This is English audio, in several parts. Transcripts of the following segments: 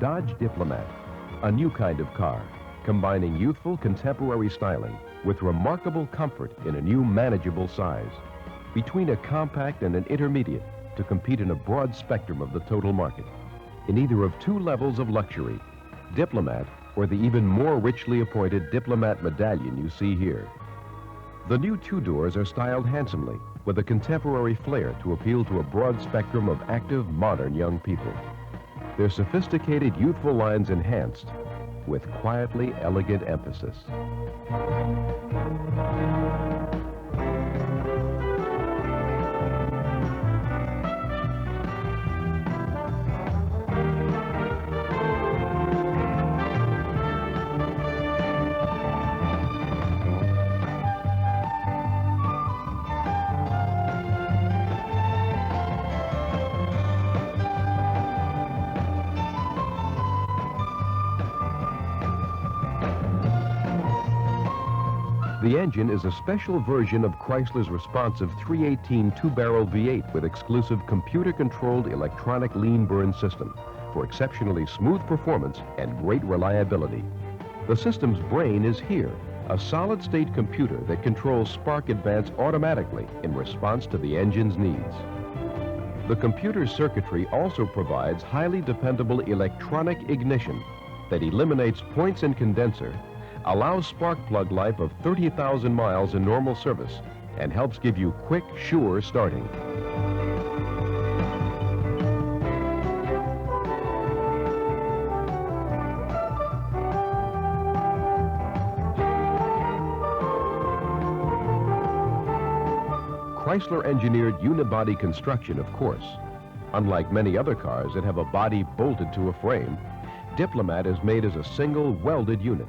Dodge Diplomat, a new kind of car, combining youthful contemporary styling with remarkable comfort in a new manageable size, between a compact and an intermediate to compete in a broad spectrum of the total market, in either of two levels of luxury, Diplomat or the even more richly appointed Diplomat Medallion you see here. The new two-doors are styled handsomely with a contemporary flair to appeal to a broad spectrum of active, modern young people. Their sophisticated, youthful lines enhanced with quietly elegant emphasis. The engine is a special version of Chrysler's responsive 318 two-barrel V8 with exclusive computer-controlled electronic lean burn system for exceptionally smooth performance and great reliability. The system's brain is here, a solid-state computer that controls spark advance automatically in response to the engine's needs. The computer's circuitry also provides highly dependable electronic ignition that eliminates points in condenser, allows spark plug life of 30,000 miles in normal service, and helps give you quick, sure starting. Chrysler engineered unibody construction, of course. Unlike many other cars that have a body bolted to a frame, Diplomat is made as a single welded unit.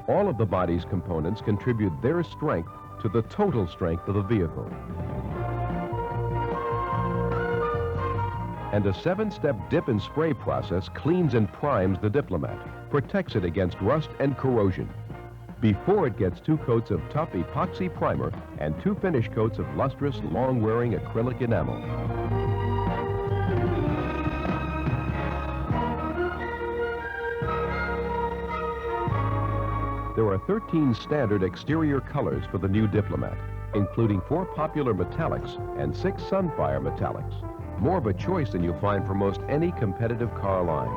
All of the body's components contribute their strength to the total strength of the vehicle. And a 7-step dip and spray process cleans and primes the Diplomat, protects it against rust and corrosion, before it gets 2 coats of tough epoxy primer and 2 finish coats of lustrous, long-wearing acrylic enamel. There are 13 standard exterior colors for the new Diplomat, including 4 popular metallics and 6 Sunfire metallics. More of a choice than you'll find for most any competitive car line.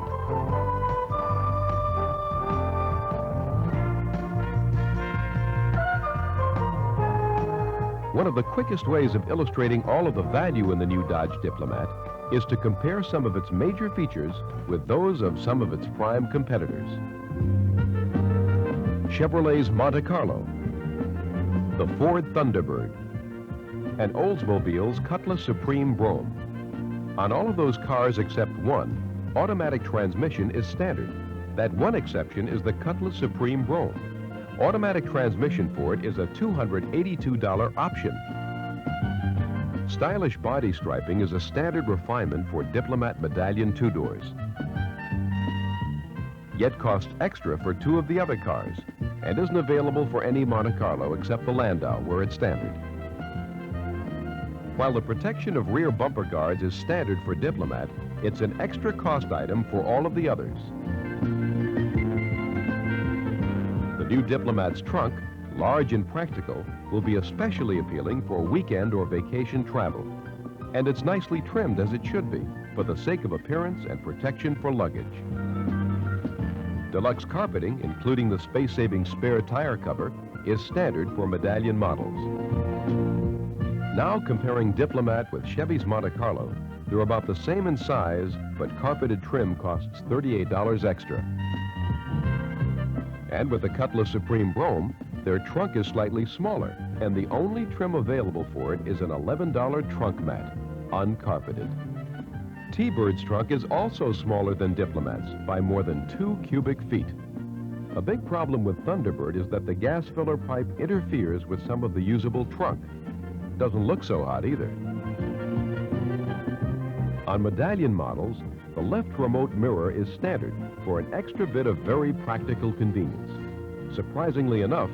One of the quickest ways of illustrating all of the value in the new Dodge Diplomat is to compare some of its major features with those of some of its prime competitors. Chevrolet's Monte Carlo, the Ford Thunderbird, and Oldsmobile's Cutlass Supreme Brougham. On all of those cars except one, automatic transmission is standard. That one exception is the Cutlass Supreme Brougham. Automatic transmission for it is a $282 option. Stylish body striping is a standard refinement for Diplomat Medallion two-doors, yet costs extra for 2 of the other cars, and isn't available for any Monte Carlo except the Landau, where it's standard. While the protection of rear bumper guards is standard for Diplomat, it's an extra cost item for all of the others. The new Diplomat's trunk, large and practical, will be especially appealing for weekend or vacation travel. And it's nicely trimmed as it should be, for the sake of appearance and protection for luggage. Deluxe carpeting, including the space-saving spare tire cover, is standard for Medallion models. Now comparing Diplomat with Chevy's Monte Carlo, they're about the same in size, but carpeted trim costs $38 extra. And with the Cutlass Supreme Brougham, their trunk is slightly smaller, and the only trim available for it is an $11 trunk mat, uncarpeted. TBird's trunk is also smaller than Diplomat's by more than 2 cubic feet. A big problem with Thunderbird is that the gas filler pipe interferes with some of the usable trunk. Doesn't look so hot either. On Medallion models, the left remote mirror is standard for an extra bit of very practical convenience. Surprisingly enough,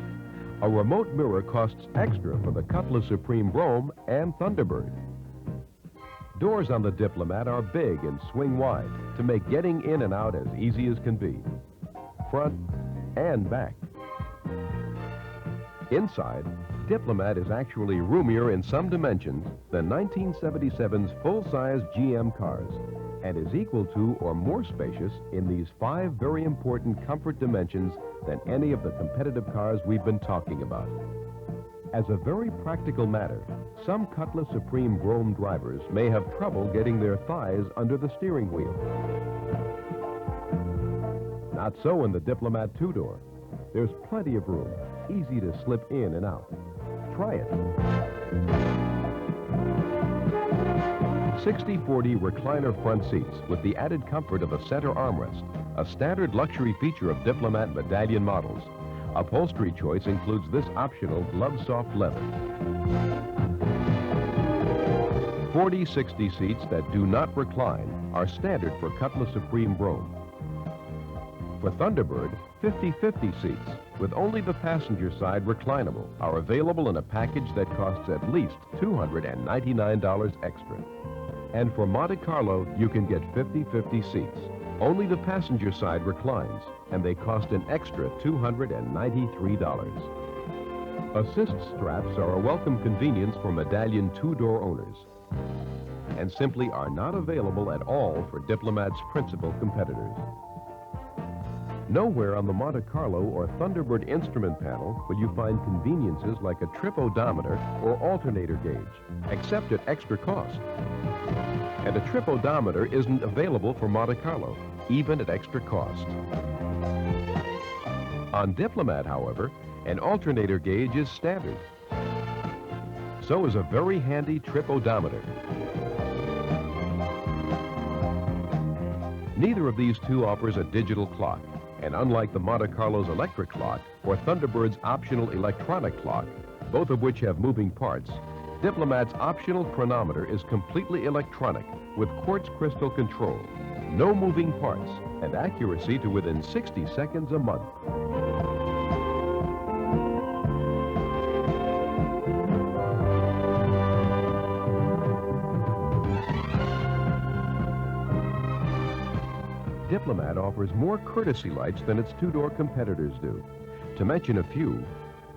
a remote mirror costs extra for the Cutlass Supreme Brougham and Thunderbird. Doors on the Diplomat are big and swing wide to make getting in and out as easy as can be. Front and back. Inside, Diplomat is actually roomier in some dimensions than 1977's full-size GM cars and is equal to or more spacious in these 5 very important comfort dimensions than any of the competitive cars we've been talking about. As a very practical matter, some Cutlass Supreme Brougham drivers may have trouble getting their thighs under the steering wheel. Not so in the Diplomat two-door. There's plenty of room, easy to slip in and out. Try it. 60/40 recliner front seats with the added comfort of a center armrest, a standard luxury feature of Diplomat medallion models. Upholstery choice includes this optional glove-soft leather. 40/60 seats that do not recline are standard for Cutlass Supreme Brougham. For Thunderbird, 50/50 seats with only the passenger side reclinable are available in a package that costs at least $299 extra. And for Monte Carlo, you can get 50/50 seats. Only the passenger side reclines, and they cost an extra $293. Assist straps are a welcome convenience for medallion two-door owners, and simply are not available at all for Diplomat's principal competitors. Nowhere on the Monte Carlo or Thunderbird instrument panel will you find conveniences like a trip odometer or alternator gauge, except at extra cost. And a trip odometer isn't available for Monte Carlo, even at extra cost. On Diplomat, however, an alternator gauge is standard. So is a very handy trip odometer. Neither of these two offers a digital clock, and unlike the Monte Carlo's electric clock or Thunderbird's optional electronic clock, both of which have moving parts, Diplomat's optional chronometer is completely electronic with quartz crystal control, no moving parts, and accuracy to within 60 seconds a month. Diplomat offers more courtesy lights than its two-door competitors do. To mention a few,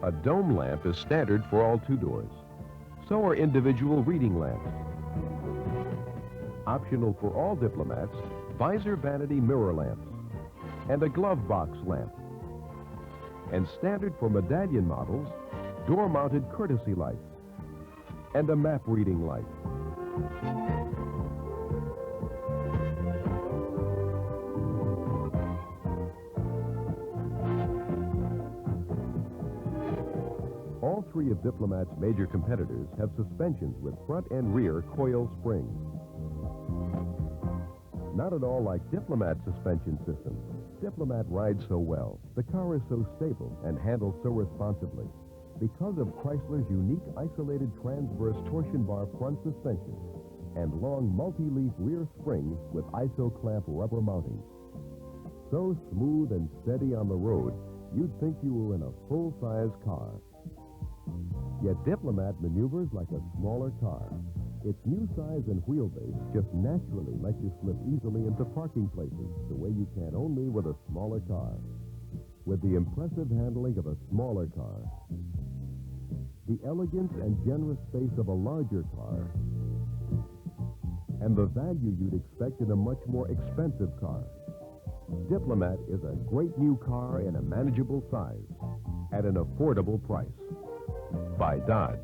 a dome lamp is standard for all two doors. So are individual reading lamps. Optional for all Diplomats, visor vanity mirror lamps, and a glove box lamp. And standard for medallion models, door-mounted courtesy lights, and a map reading light. All three of Diplomat's major competitors have suspensions with front and rear coil springs. Not at all like Diplomat's suspension system. Diplomat rides so well, the car is so stable and handles so responsibly because of Chrysler's unique isolated transverse torsion bar front suspension and long multi-leaf rear springs with iso-clamp rubber mounting. So smooth and steady on the road, you'd think you were in a full-size car. Yet Diplomat maneuvers like a smaller car. Its new size and wheelbase just naturally let you slip easily into parking places the way you can only with a smaller car. With the impressive handling of a smaller car, the elegance and generous space of a larger car, and the value you'd expect in a much more expensive car, Diplomat is a great new car in a manageable size at an affordable price. By Dodge.